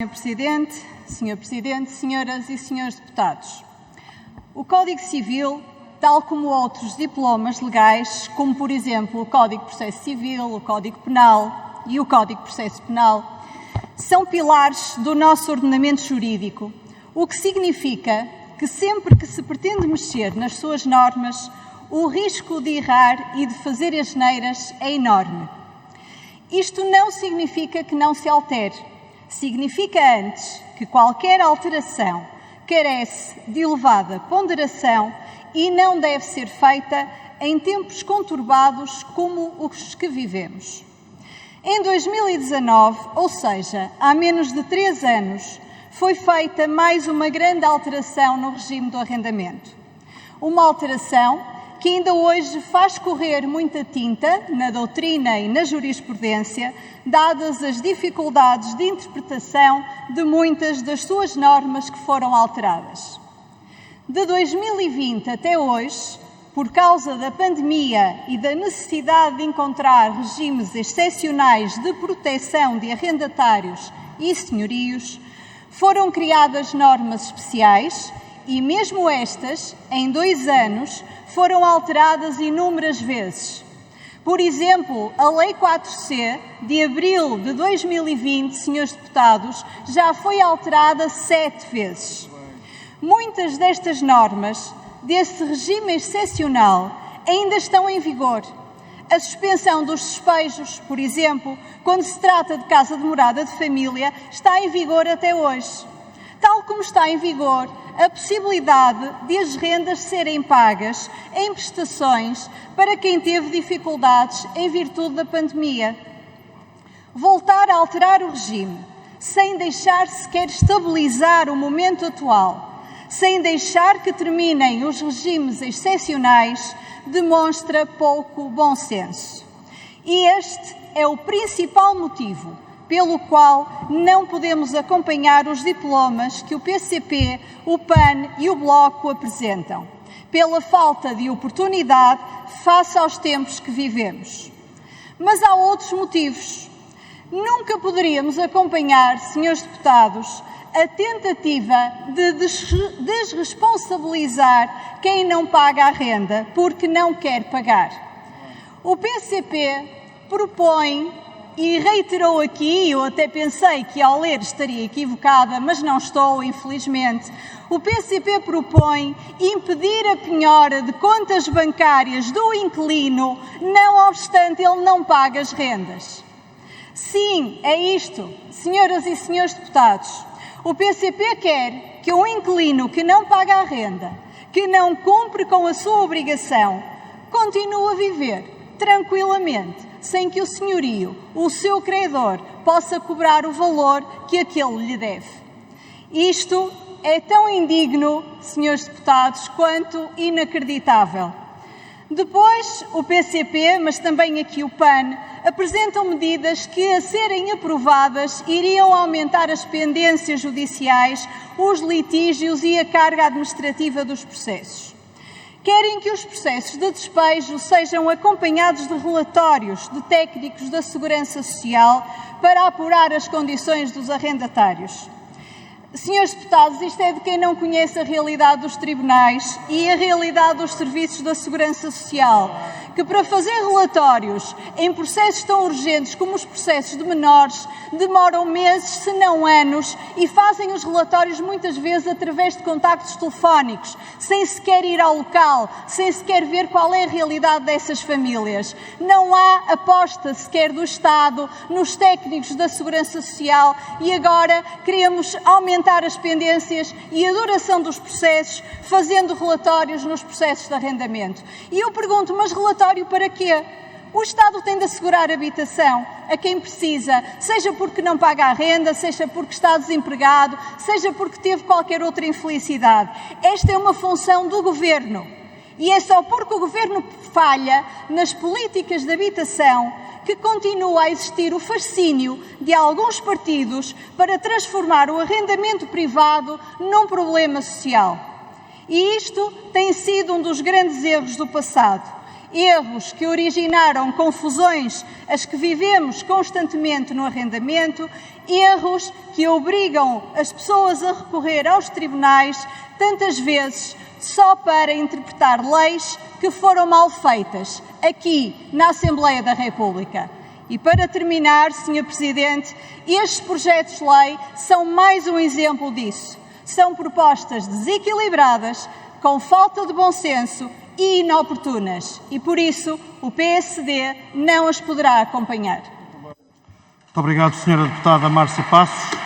Sr. Presidente, senhoras e senhores deputados, o Código Civil, tal como outros diplomas legais, como por exemplo o Código de Processo Civil, o Código Penal e o Código de Processo Penal, são pilares do nosso ordenamento jurídico, o que significa que sempre que se pretende mexer nas suas normas, o risco de errar e de fazer asneiras é enorme. Isto não significa que não se altere. Significa antes que qualquer alteração carece de elevada ponderação e não deve ser feita em tempos conturbados como os que vivemos. Em 2019, ou seja, há menos de 3 anos, foi feita mais uma grande alteração no regime do arrendamento. Uma alteração que ainda hoje faz correr muita tinta na doutrina e na jurisprudência, dadas as dificuldades de interpretação de muitas das suas normas que foram alteradas. De 2020 até hoje, por causa da pandemia e da necessidade de encontrar regimes excepcionais de proteção de arrendatários e senhorios, foram criadas normas especiais e mesmo estas, em 2 anos, foram alteradas inúmeras vezes. Por exemplo, a Lei 4C, de abril de 2020, senhores deputados, já foi alterada 7 vezes. Muitas destas normas, desse regime excepcional, ainda estão em vigor. A suspensão dos despejos, por exemplo, quando se trata de casa de morada de família, está em vigor até hoje. Tal como está em vigor a possibilidade de as rendas serem pagas em prestações para quem teve dificuldades em virtude da pandemia. Voltar a alterar o regime, sem deixar sequer estabilizar o momento atual, sem deixar que terminem os regimes excepcionais, demonstra pouco bom senso. E este é o principal motivo pelo qual não podemos acompanhar os diplomas que o PCP, o PAN e o Bloco apresentam, pela falta de oportunidade face aos tempos que vivemos. Mas há outros motivos. Nunca poderíamos acompanhar, senhores deputados, a tentativa de desresponsabilizar quem não paga a renda porque não quer pagar. O PCP propõe, e reiterou aqui, eu até pensei que ao ler estaria equivocada, mas não estou, infelizmente. O PCP propõe impedir a penhora de contas bancárias do inquilino, não obstante ele não pague as rendas. Sim, é isto, senhoras e senhores deputados. O PCP quer que um inquilino que não paga a renda, que não cumpre com a sua obrigação, continue a viver tranquilamente, sem que o senhorio, o seu credor, possa cobrar o valor que aquele lhe deve. Isto é tão indigno, senhores deputados, quanto inacreditável. Depois, o PCP, mas também aqui o PAN, apresentam medidas que, a serem aprovadas, iriam aumentar as pendências judiciais, os litígios e a carga administrativa dos processos. Querem que os processos de despejo sejam acompanhados de relatórios de técnicos da Segurança Social para apurar as condições dos arrendatários. Senhores deputados, isto é de quem não conhece a realidade dos tribunais e a realidade dos serviços da Segurança Social, que para fazer relatórios em processos tão urgentes como os processos de menores demoram meses, se não anos, e fazem os relatórios muitas vezes através de contactos telefónicos, sem sequer ir ao local, sem sequer ver qual é a realidade dessas famílias. Não há aposta sequer do Estado nos técnicos da Segurança Social e agora queremos aumentar as pendências e a duração dos processos, fazendo relatórios nos processos de arrendamento. E eu pergunto, mas relatório para quê? O Estado tem de assegurar habitação a quem precisa, seja porque não paga a renda, seja porque está desempregado, seja porque teve qualquer outra infelicidade. Esta é uma função do Governo. E é só porque o Governo falha nas políticas de habitação que continua a existir o fascínio de alguns partidos para transformar o arrendamento privado num problema social. E isto tem sido um dos grandes erros do passado. erros que originaram confusões, as que vivemos constantemente no arrendamento, erros que obrigam as pessoas a recorrer aos tribunais, tantas vezes só para interpretar leis que foram mal feitas, aqui na Assembleia da República. E para terminar, Sr. Presidente, estes projetos de lei são mais um exemplo disso. São propostas desequilibradas, com falta de bom senso e inoportunas. E por isso o PSD não as poderá acompanhar. Muito obrigado, Sra. Deputada Márcia Passos.